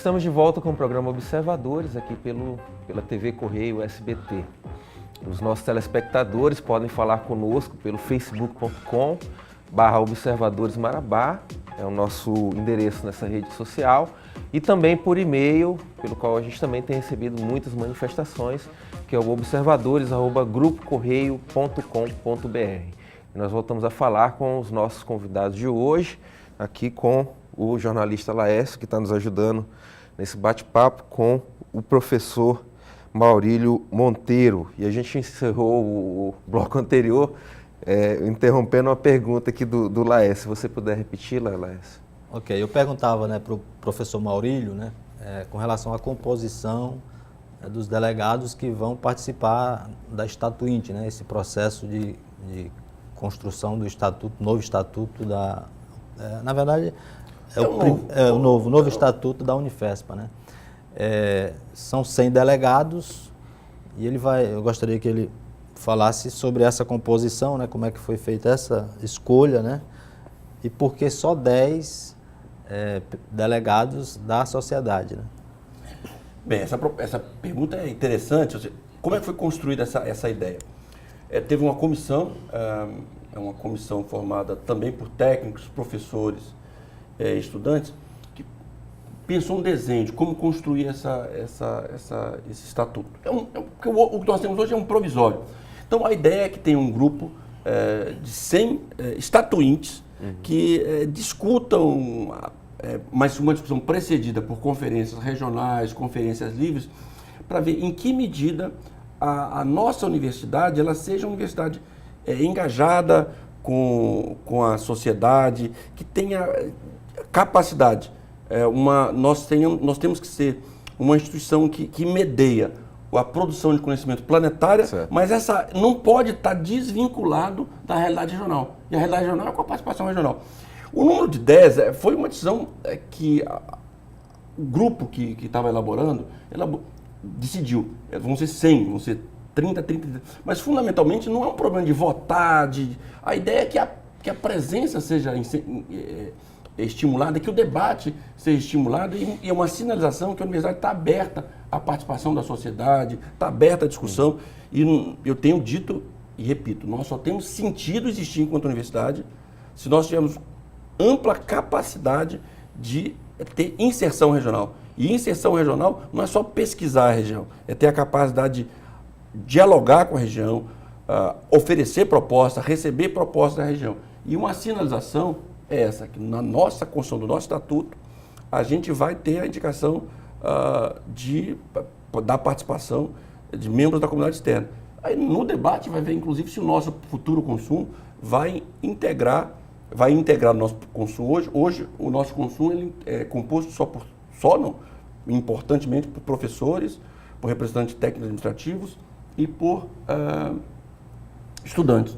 Estamos de volta com o programa Observadores aqui pela TV Correio SBT. Os nossos telespectadores podem falar conosco pelo facebook.com/Observadores Marabá, é o nosso endereço nessa rede social, e também por e-mail, pelo qual a gente também tem recebido muitas manifestações, que é o observadores@grupocorreio.com.br. E nós voltamos a falar com os nossos convidados de hoje, aqui com o jornalista Laércio, que está nos ajudando nesse bate-papo, com o professor Maurílio Monteiro. E a gente encerrou o bloco anterior interrompendo uma pergunta aqui do Laércio. Se você puder repeti-la, Laércio. Ok, eu perguntava para o professor Maurílio, com relação à composição dos delegados que vão participar da Estatuinte, esse processo de construção do estatuto, novo estatuto da... na verdade, o novo estatuto da Unifespa, são 100 delegados e eu gostaria que ele falasse sobre essa composição, como é que foi feita essa escolha, e por que só 10 delegados da sociedade. Bem, essa pergunta é interessante. Ou seja, como é que foi construída essa ideia? Teve uma comissão, uma comissão formada também por técnicos, professores, estudantes, que pensou um desenho de como construir esse estatuto. Porque o que nós temos hoje é um provisório. Então a ideia é que tem um grupo de 100 estatuintes que discutam, mas uma discussão precedida por conferências regionais, conferências livres, para ver em que medida a nossa universidade ela seja uma universidade engajada com a sociedade, que tenha capacidade. Nós temos que ser uma instituição que medeia a produção de conhecimento planetária, certo, mas essa não pode estar desvinculado da realidade regional. E a realidade regional é com a participação regional. O número de 10 foi uma decisão que o grupo que estava elaborando decidiu. Vão ser 100, vão ser 30, mas fundamentalmente não é um problema de votar, a ideia é que a presença seja estimulada, que o debate seja estimulado e é uma sinalização que a universidade está aberta à participação da sociedade, está aberta à discussão. E eu tenho dito e repito, nós só temos sentido existir enquanto universidade se nós tivermos ampla capacidade de ter inserção regional. E inserção regional não é só pesquisar a região, é ter a capacidade de dialogar com a região, oferecer propostas, receber propostas da região. E uma sinalização é essa, que na nossa construção do nosso estatuto, a gente vai ter a indicação da participação de membros da comunidade externa. Aí no debate vai ver, inclusive, se o nosso futuro consumo vai integrar o nosso consumo. Hoje o nosso consumo ele é composto importantemente por professores, por representantes técnicos administrativos e por estudantes.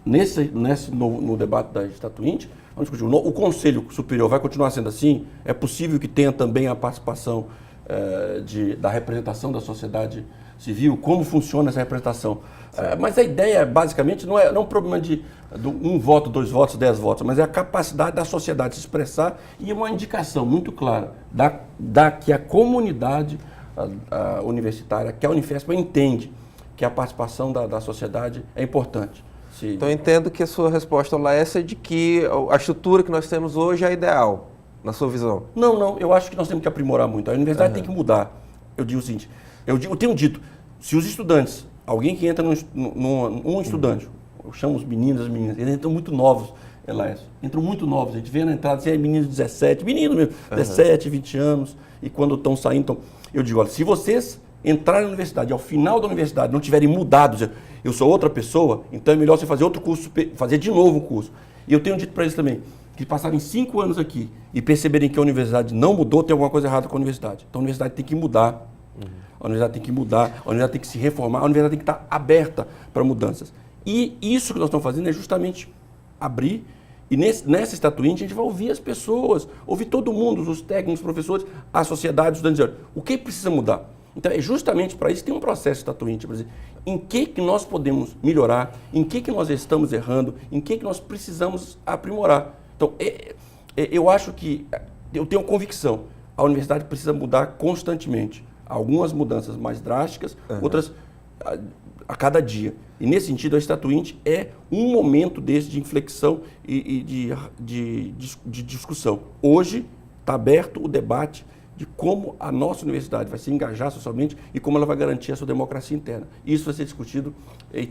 No debate da Estatuinte, vamos discutir, o Conselho Superior vai continuar sendo assim? É possível que tenha também a participação da representação da sociedade civil? Como funciona essa representação? Mas a ideia, basicamente, não é um problema de 1 voto, 2 votos, 10 votos, mas é a capacidade da sociedade se expressar e uma indicação muito clara que a comunidade universitária, que a Unifespa entende que a participação da sociedade é importante. Então eu entendo que a sua resposta lá é de que a estrutura que nós temos hoje é ideal, na sua visão. Não, eu acho que nós temos que aprimorar muito. A universidade tem que mudar. Eu digo o seguinte, eu tenho dito, se os estudantes, alguém que entra um estudante, eu chamo os meninos e as meninas, eles entram muito novos, entram muito novos, a gente vê na entrada, assim, meninos de 17, meninos mesmo, 17, 20 anos, e quando estão saindo, eu digo, olha, se vocês entrarem na universidade, ao final da universidade, não tiverem mudado, eu sou outra pessoa, então é melhor você fazer outro curso, fazer de novo um curso. E eu tenho dito para eles também, que passarem 5 anos aqui e perceberem que a universidade não mudou, tem alguma coisa errada com a universidade. Então a universidade tem que mudar, a universidade tem que mudar, a universidade tem que se reformar, a universidade tem que estar aberta para mudanças. E isso que nós estamos fazendo é justamente abrir, e nessa Estatuinte a gente vai ouvir as pessoas, ouvir todo mundo, os técnicos, os professores, a sociedade, os estudantes, o que precisa mudar. Então, é justamente para isso que tem um processo estatuinte, para dizer em que nós podemos melhorar, em que nós estamos errando, em que nós precisamos aprimorar. Então, eu acho que, eu tenho convicção, a universidade precisa mudar constantemente. Algumas mudanças mais drásticas, outras a cada dia. E nesse sentido, a Statuinte é um momento desse de inflexão e de discussão. Hoje está aberto o debate de como a nossa universidade vai se engajar socialmente e como ela vai garantir a sua democracia interna. Isso vai ser discutido e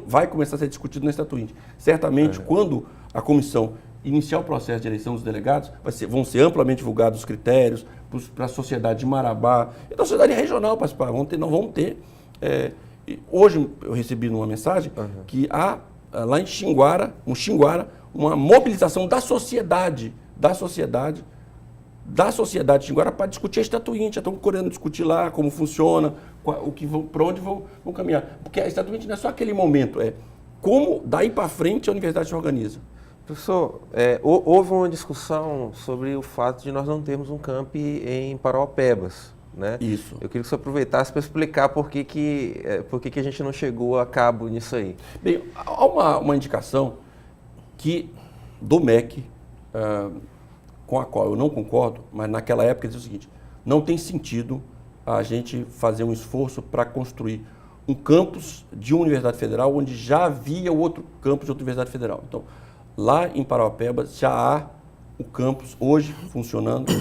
vai começar a ser discutido na Statuinte. Certamente, quando a comissão iniciar o processo de eleição dos delegados, vão ser amplamente divulgados os critérios para a sociedade de Marabá e da sociedade regional participar. Nós vamos ter. Hoje eu recebi uma mensagem que há lá em Xinguara, uma mobilização da sociedade de Xinguara para discutir a Statuinte. Já estão querendo discutir lá como funciona, para onde vão caminhar. Porque a Statuinte não é só aquele momento, é como daí para frente a universidade se organiza. Professor, houve uma discussão sobre o fato de nós não termos um campi em Parauapebas, né? Isso. Eu queria que você aproveitasse para explicar por que a gente não chegou a cabo nisso aí. Bem, há uma indicação do MEC, com a qual eu não concordo, mas naquela época diz o seguinte: não tem sentido a gente fazer um esforço para construir um campus de uma universidade federal onde já havia outro campus de outra universidade federal. Então, lá em Parauapebas já há o campus hoje funcionando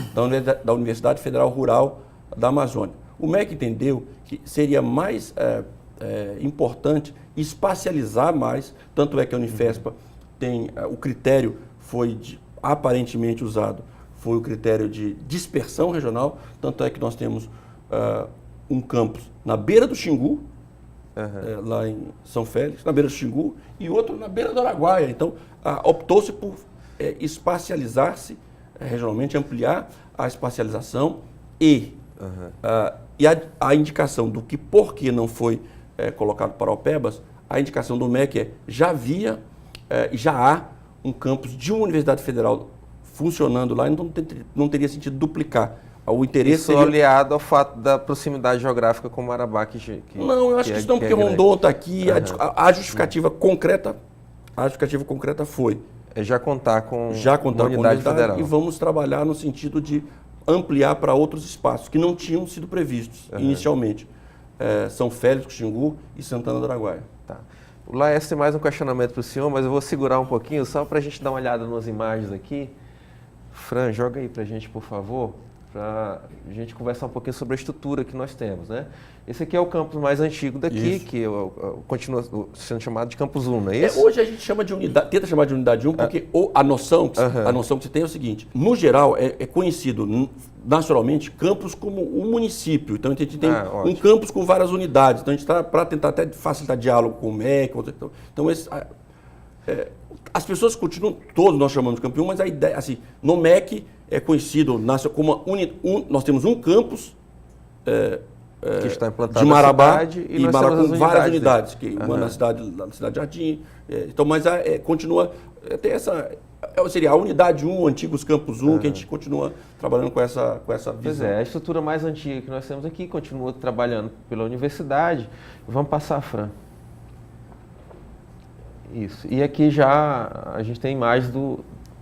da Universidade Federal Rural da Amazônia. O MEC entendeu que seria mais importante espacializar mais, tanto é que a Unifespa tem o critério aparentemente usado foi o critério de dispersão regional, tanto é que nós temos um campus na beira do Xingu, lá em São Félix, na beira do Xingu, e outro na beira do Araguaia. Então, optou-se por espacializar-se regionalmente, ampliar a espacialização e a indicação do que por que não foi colocado Parauapebas, a indicação do MEC já havia e já há um campus de uma universidade federal funcionando lá, então não teria sentido duplicar. O interesse seria aliado ao fato da proximidade geográfica com Marabá não, eu acho que isso não, porque Rondon está aqui, a justificativa concreta foi já contar com a unidade federal. E vamos trabalhar no sentido de ampliar para outros espaços que não tinham sido previstos inicialmente. São Félix, Xingu e Santana do Araguaia. Tá. O Laércio tem mais um questionamento para o senhor, mas eu vou segurar um pouquinho só para a gente dar uma olhada nas imagens aqui. Fran, joga aí para a gente, por favor, para a gente conversar um pouquinho sobre a estrutura que nós temos, né? Esse aqui é o campus mais antigo daqui, que continua sendo chamado de Campus 1, não é isso? Hoje a gente chama de unidade, tenta chamar de unidade 1, porque a noção que você tem é o seguinte: no geral, é conhecido nacionalmente campus como um município. Então a gente tem um campus com várias unidades. Então a gente está para tentar até facilitar diálogo com o MEC. Então as pessoas continuam, todos nós chamamos de Campo 1, mas a ideia, assim, no MEC é conhecido como nós temos um campus que está implantado de Marabá e Marabá com várias unidades, uma na cidade Jardim. Então, mas continua, tem essa, seria a unidade 1, antigos Campus 1, que a gente continua trabalhando com essa visão. Pois é, a estrutura mais antiga que nós temos aqui continua trabalhando pela universidade. Vamos passar, Fran. Isso. E aqui já a gente tem imagens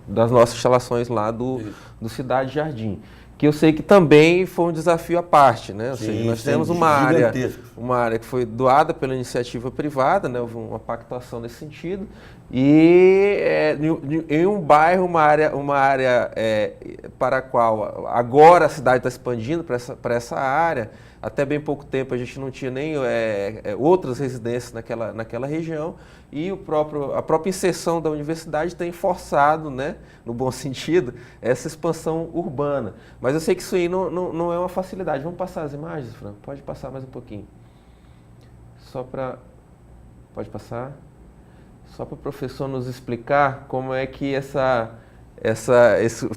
das nossas instalações lá do Cidade Jardim, que eu sei que também foi um desafio à parte, né? Ou seja, nós temos uma área que foi doada pela iniciativa privada, né? Houve uma pactuação nesse sentido, e em um bairro, uma área para a qual agora a cidade está expandindo para essa área. Até bem pouco tempo a gente não tinha nem outras residências naquela região, e a própria inserção da universidade tem forçado, né, no bom sentido, essa expansão urbana. Mas eu sei que isso aí não é uma facilidade. Vamos passar as imagens, Fran? Pode passar mais um pouquinho. Pode passar? Só para o professor nos explicar como é que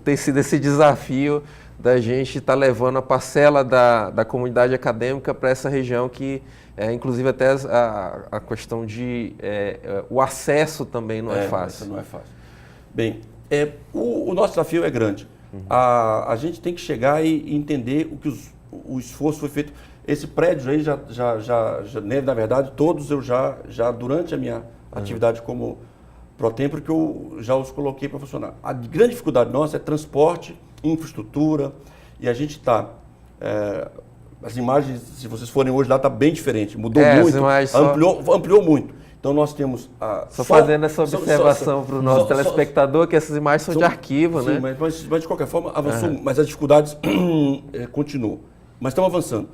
tem sido esse desafio da gente estar levando a parcela da comunidade acadêmica para essa região que, inclusive até a questão de o acesso também não é fácil. Não é fácil. Bem, o nosso desafio é grande. A gente tem que chegar e entender o esforço foi feito. Esse prédio aí na verdade, todos eu já durante a minha atividade como pró-tempore, que eu já os coloquei para funcionar. A grande dificuldade nossa é transporte, infraestrutura E a gente está... as imagens, se vocês forem hoje lá, está bem diferente. Mudou muito, ampliou muito. Então nós temos... fazendo essa observação para o nosso telespectador, que essas imagens são de arquivo, sim, né? Mas de qualquer forma avançou, mas as dificuldades continuam. Mas estamos avançando.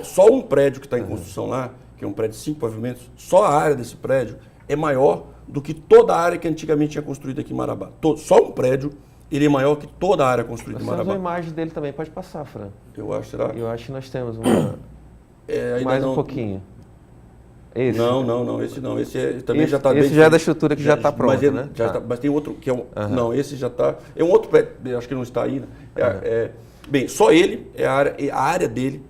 Só um prédio que está em construção lá, que é um prédio de 5 pavimentos, só a área desse prédio é maior do que toda a área que antigamente tinha construído aqui em Marabá. Só um prédio, ele é maior que toda a área construída em Nós temos Marabá. uma imagem dele também, pode passar, Fran. Eu acho, será? Eu acho que nós temos uma... mais um pouquinho. Esse. Não, esse não. Esse também já está bem... Esse já é da estrutura que já está pronta, né? Mas tem outro que é Não, esse já está... É um outro prédio, acho que não está ainda. Bem, só ele, a área dele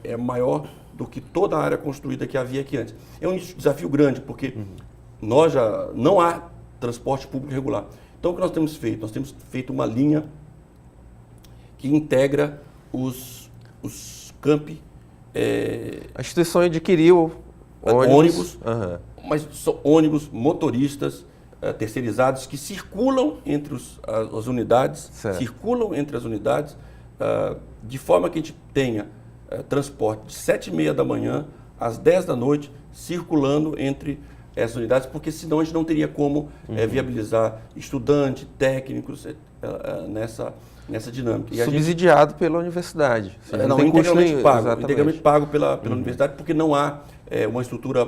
é maior do que toda a área construída que havia aqui antes. É um desafio grande, porque não há transporte público regular. Então, o que nós temos feito? Nós temos feito uma linha que integra os campi. A instituição adquiriu ônibus, mas são ônibus, motoristas terceirizados que circulam entre as unidades, de forma que a gente tenha transporte de 7h30 da manhã às 10 da noite, circulando entre essas unidades, porque senão a gente não teria como viabilizar estudante, técnicos nessa dinâmica. E subsidiado pela universidade. Não, integralmente pago pela universidade, porque não há uma estrutura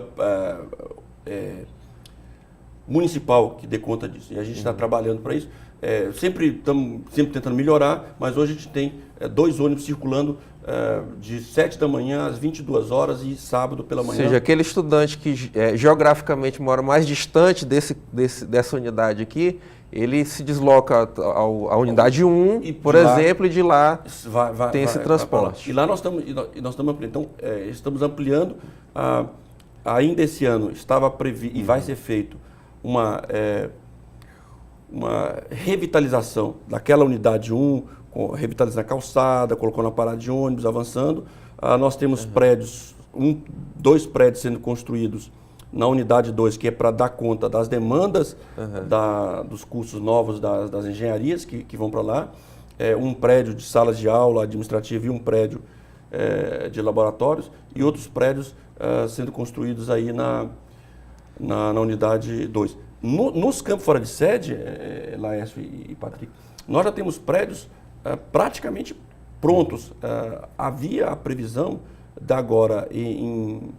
municipal que dê conta disso. E a gente está trabalhando para isso. Sempre tentando melhorar, mas hoje a gente tem 2 ônibus circulando de 7 da manhã às 22 horas e sábado pela manhã. Ou seja, aquele estudante que geograficamente mora mais distante dessa unidade aqui, ele se desloca à unidade 1, por exemplo, e de lá tem esse transporte. E lá nós estamos ampliando. Então, estamos ampliando. Ainda esse ano estava previsto e vai ser feito uma revitalização daquela unidade 1, revitalizando a calçada, colocando a parada de ônibus, avançando. Nós temos prédios, 2 prédios sendo construídos na unidade 2, que é para dar conta das demandas dos cursos novos das engenharias que vão para lá. Um prédio de salas de aula administrativa e um prédio de laboratórios, e outros prédios sendo construídos aí na unidade 2. Nos campos fora de sede, Laércio e Patrick, nós já temos prédios praticamente prontos. Havia a previsão de agora, em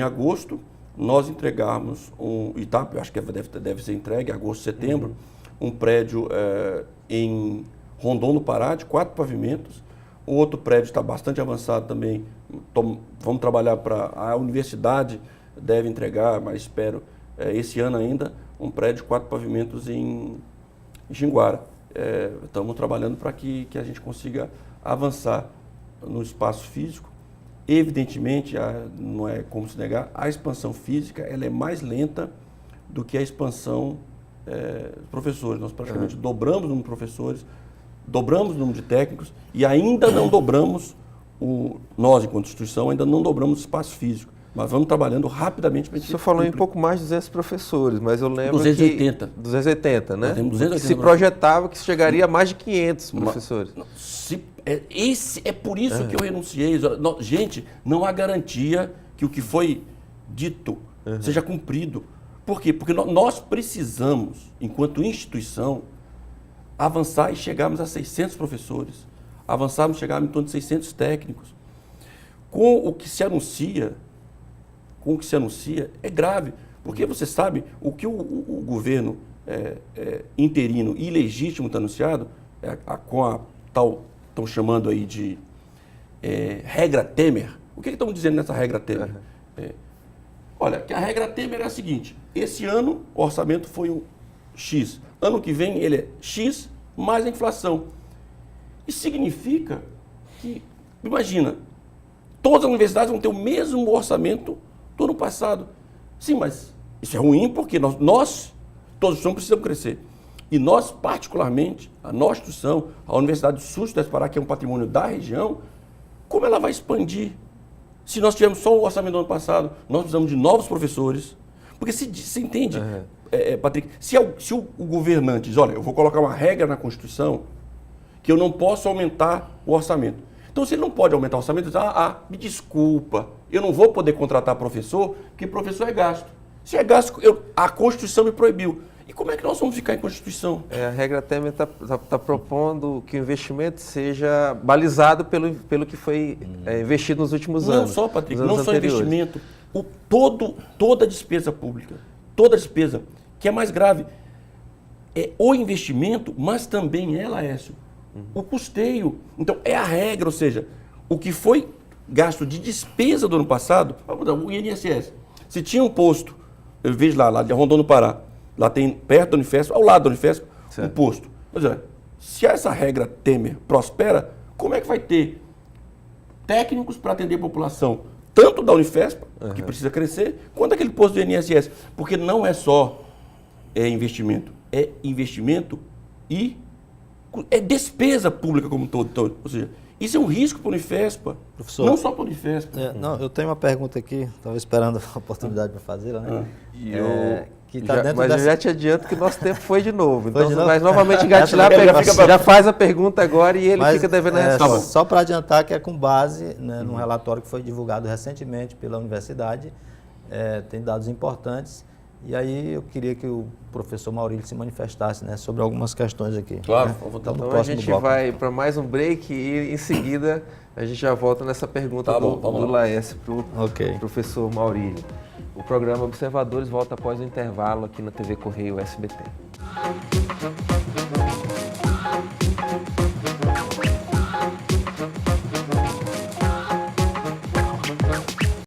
agosto, nós entregarmos eu acho que deve ser entregue, agosto, setembro, um prédio em Rondon, no Pará, de 4 pavimentos. O outro prédio está bastante avançado também. Vamos trabalhar para a universidade, deve entregar, mas espero, esse ano ainda, um prédio de 4 pavimentos em Jinguara. Estamos trabalhando para que a gente consiga avançar no espaço físico. Evidentemente, não é como se negar, a expansão física ela é mais lenta do que a expansão dos professores. Nós praticamente dobramos o número de professores, dobramos o número de técnicos e ainda não dobramos, nós enquanto instituição, ainda não dobramos o espaço físico. Mas vamos trabalhando rapidamente para a gente... O senhor falou em pouco mais de 200 professores, mas eu lembro 280. 280, né? Nós temos 280 se projetava que chegaria a mais de 500 professores. É por isso que eu renunciei. Gente, não há garantia que o que foi dito seja cumprido. Por quê? Porque nós precisamos, enquanto instituição, avançar e chegarmos a 600 professores. Avançarmos e chegarmos em torno de 600 técnicos. Com o que se anuncia é grave, porque você sabe o que o governo interino e ilegítimo está anunciado, com a tal, estão chamando aí de regra Temer. O que estão dizendo nessa regra Temer? Olha, que a regra Temer é a seguinte: esse ano o orçamento foi um X, ano que vem ele é X mais a inflação. Isso significa que, imagina, todas as universidades vão ter o mesmo orçamento do ano passado. Sim, mas isso é ruim porque nós todos precisamos crescer. E nós, particularmente, a nossa instituição, a Universidade do Sul do Pará, que é um patrimônio da região, como ela vai expandir? Se nós tivermos só o orçamento do ano passado, nós precisamos de novos professores. Porque se entende, Patrick, se o governante diz, olha, eu vou colocar uma regra na Constituição que eu não posso aumentar o orçamento. Então, se ele não pode aumentar o orçamento, ele diz, me desculpa, eu não vou poder contratar professor, porque professor é gasto. Se é gasto, a Constituição me proibiu. E como é que nós vamos ficar em Constituição? A regra Temer está propondo que o investimento seja balizado pelo que foi investido nos últimos anos. Não só, Patrick, nos anos não só anteriores. investimento, toda despesa pública, toda despesa, que é mais grave, é o investimento, mas também é, Laércio, o custeio. Então, é a regra, ou seja, o que foi gasto de despesa do ano passado, vamos dar o INSS. Se tinha um posto, eu vejo lá de Rondônia, no Pará, lá tem perto da Unifesp, ao lado da Unifesp, um posto. Pois é, se essa regra Temer prospera, como é que vai ter técnicos para atender a população, tanto da Unifesp, que precisa crescer, quanto aquele posto do INSS? Porque não é só investimento e é despesa pública como um todo. Ou seja, isso é um risco para a Unifesp, Professor, não só para a Unifesp. Não, eu tenho uma pergunta aqui, estava esperando a oportunidade para fazê-la, né? Mas eu já te adianto que nosso tempo foi de novo. Então de você novo? vai novamente engatilhar, já faz a pergunta agora e ele fica devendo a resposta. Só para adiantar que é com base num relatório que foi divulgado recentemente pela universidade, tem dados importantes. E aí eu queria que o professor Maurílio se manifestasse, né, sobre algumas questões aqui. Claro, né? Então a gente vai para mais um break e em seguida a gente já volta nessa pergunta do Laércio para o professor Maurílio. O programa Observadores volta após o intervalo aqui na TV Correio SBT.